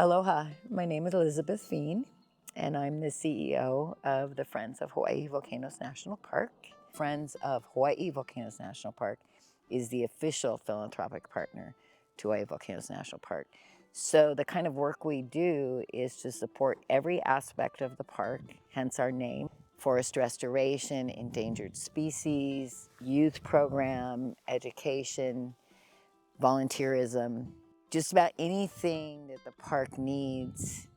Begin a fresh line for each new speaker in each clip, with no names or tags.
Aloha, my name is Elizabeth Fien, and I'm the CEO of the Friends of Hawai'i Volcanoes National Park. Friends of Hawai'i Volcanoes National Park is the official philanthropic partner to Hawai'i Volcanoes National Park. So the kind of work we do is to support every aspect of the park, hence our name: forest restoration, endangered species, youth program, education, volunteerism, just about anything that the park needs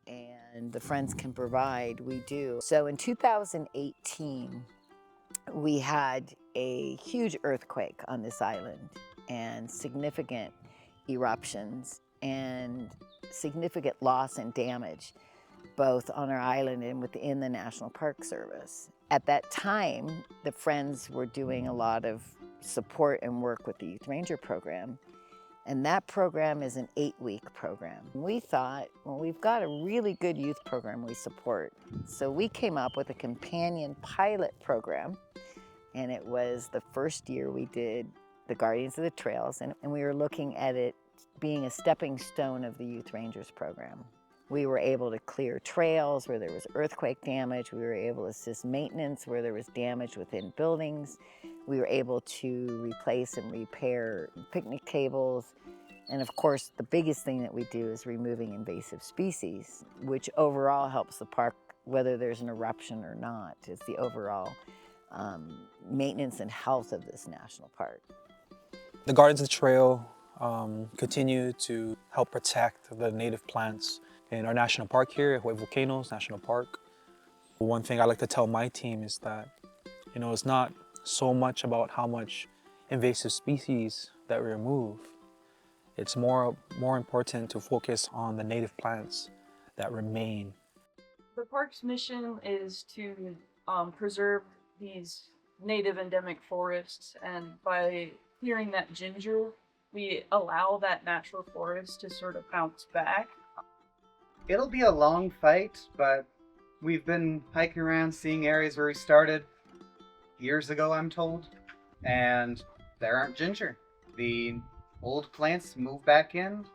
and the Friends can provide, we do. So in 2018, we had a huge earthquake on this island and significant eruptions and significant loss and damage, both on our island and within the National Park Service. At that time, the Friends were doing a lot of support and work with the Youth Ranger program. And that program is an 8-week program. We thought, well, we've got a really good youth program we support. So we came up with a companion pilot program. And it was the first year we did the Guardians of the Trails. And we were looking at it being a stepping stone of the Youth Rangers program. We were able to clear trails where there was earthquake damage. We were able to assist maintenance where there was damage within buildings. We were able to replace and repair picnic tables. And of course, the biggest thing that we do is removing invasive species, which overall helps the park, whether there's an eruption or not. It's the overall maintenance and health of this national park.
The Guardians of the Trail continue to help protect the native plants in our national park here at Hawai'i Volcanoes National Park. One thing I like to tell my team is that, it's not so much about how much invasive species that we remove. It's more important to focus on the native plants that remain.
The park's mission is to preserve these native endemic forests, and by clearing that ginger, we allow that natural forest to sort of bounce back.
It'll be a long fight, but we've been hiking around seeing areas where we started years ago, I'm told, and there aren't ginger. The old plants move back in,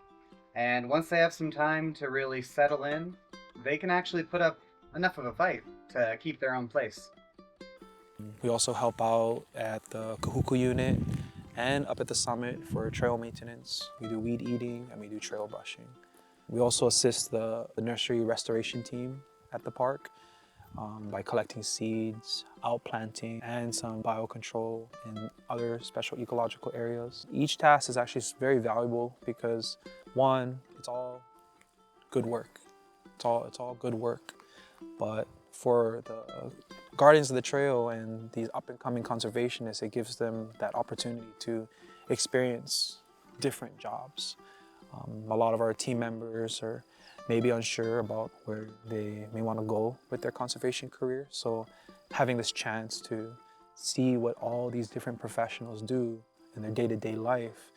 and once they have some time to really settle in, they can actually put up enough of a fight to keep their own place.
We also help out at the Kahuku unit and up at the summit for trail maintenance. We do weed eating and we do trail brushing. We also assist the nursery restoration team at the park by collecting seeds, outplanting, and some biocontrol in other special ecological areas. Each task is actually very valuable because, one, it's all good work. It's all good work. But for the Guardians of the Trail and these up-and-coming conservationists, it gives them that opportunity to experience different jobs. A lot of our team members are maybe unsure about where they may want to go with their conservation career. So having this chance to see what all these different professionals do in their day-to-day life,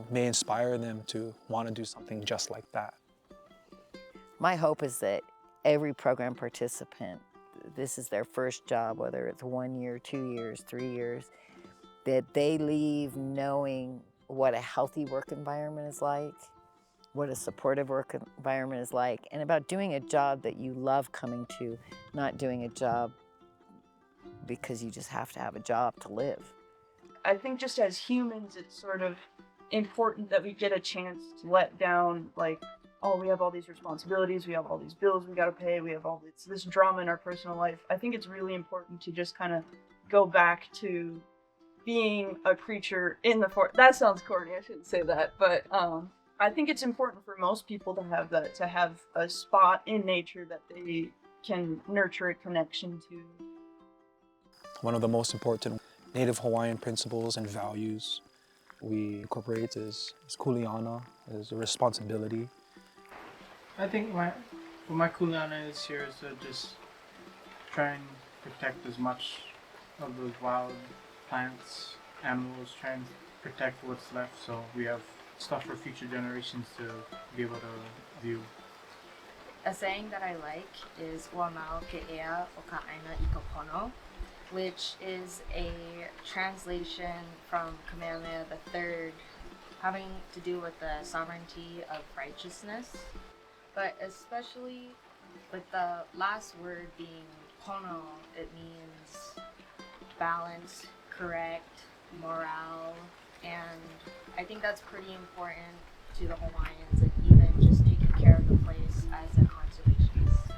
may inspire them to want to do something just like that.
My hope is that every program participant, this is their first job, whether it's 1 year, 2 years, 3 years, that they leave knowing what a healthy work environment is like, what a supportive work environment is like, and about doing a job that you love coming to, not doing a job because you just have to have a job to live.
I think just as humans, it's sort of important that we get a chance to let down, like, oh, we have all these responsibilities, we have all these bills we gotta pay, we have all this drama in our personal life. I think it's really important to just kind of go back to being a creature in the forest. That sounds corny, I shouldn't say that, but I think it's important for most people to have that, to have a spot in nature that they can nurture a connection to.
One of the most important Native Hawaiian principles and values we incorporate is kuleana, is a responsibility.
I think what my kuleana is here is to just try and protect as much of those wild plants, animals, try and protect what's left so we have stuff for future generations to be able to view.
A saying that I like is "Ua mau ke ea o ka aina I ka pono," which is a translation from Kamehameha III having to do with the sovereignty of righteousness, but especially with the last word being pono, it means balance, correct, morale, and I think that's pretty important to the Hawaiians, and even just taking care of the place as a conservationist.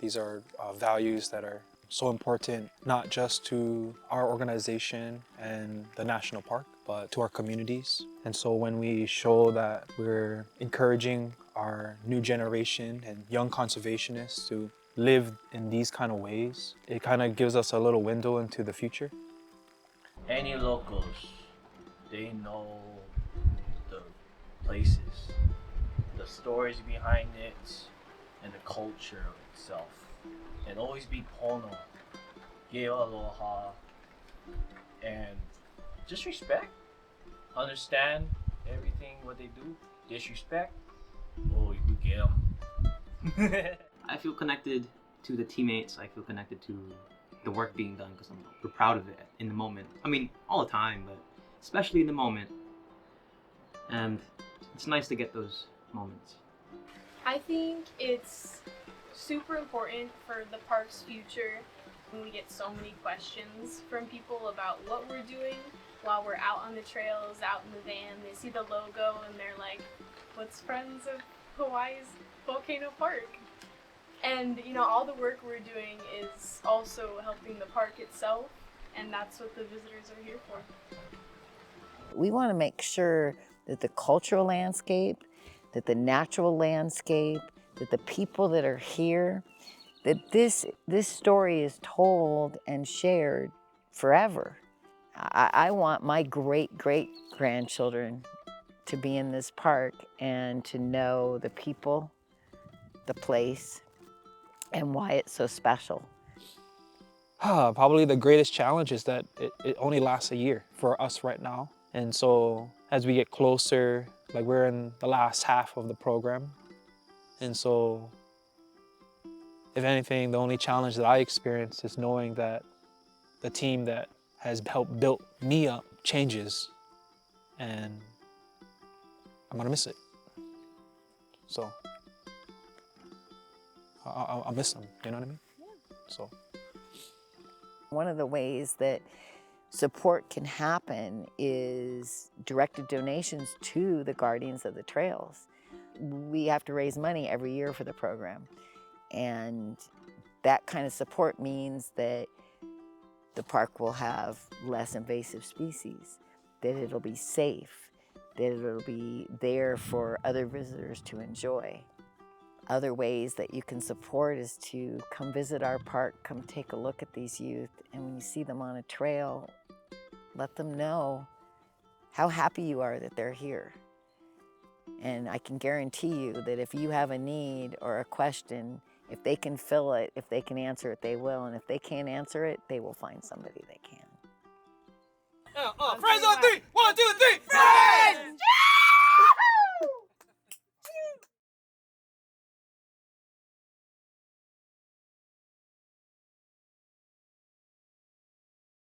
These are values that are so important, not just to our organization and the national park, but to our communities. And so when we show that we're encouraging our new generation and young conservationists to live in these kind of ways, it kind of gives us a little window into the future.
Any locals, they know the places, the stories behind it, and the culture itself. And always be pono, give aloha, and just respect. Understand everything what they do. Disrespect, oh, you get them.
I feel connected to the teammates. I feel connected to the work being done because we're proud of it in the moment. I mean, all the time, but especially in the moment. And it's nice to get those moments.
I think it's super important for the park's future when we get so many questions from people about what we're doing while we're out on the trails, out in the van. They see the logo and they're like, what's Friends of Hawaii's Volcano Park? And you know, all the work we're doing is also helping the park itself, and that's what the visitors are here for.
We want to make sure that the cultural landscape, that the natural landscape, that the people that are here, that this story is told and shared forever. I want my great-great-grandchildren to be in this park and to know the people, the place, and why it's so special.
Probably the greatest challenge is that it only lasts a year for us right now. And so as we get closer, like we're in the last half of the program. And so if anything, the only challenge that I experience is knowing that the team that has helped build me up changes, and I'm gonna miss it. So I'll miss them, you know what I mean? Yeah. So.
One of the ways that support can happen is directed donations to the Guardians of the Trails. We have to raise money every year for the program, and that kind of support means that the park will have less invasive species, that it'll be safe, that it'll be there for other visitors to enjoy. Other ways that you can support is to come visit our park, come take a look at these youth, and when you see them on a trail, let them know how happy you are that they're here. And I can guarantee you that if you have a need or a question, if they can fill it, if they can answer it, they will. And if they can't answer it, they will find somebody that can.
Friends on three!